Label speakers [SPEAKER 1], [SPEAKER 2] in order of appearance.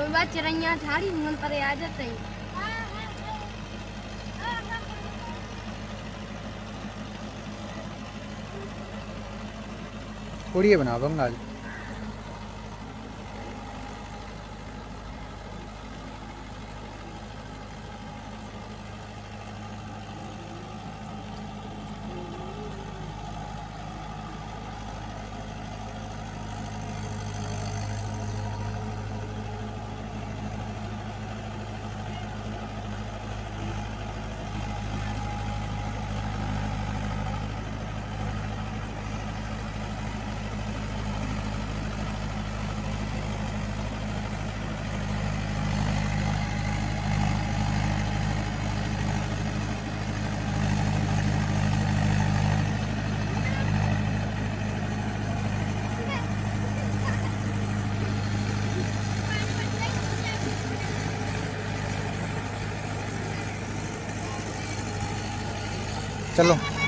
[SPEAKER 1] कोई बात चिरैया ठाड़ी मन पर आ जाते ही
[SPEAKER 2] पूड़ी बना बंगाल चलो।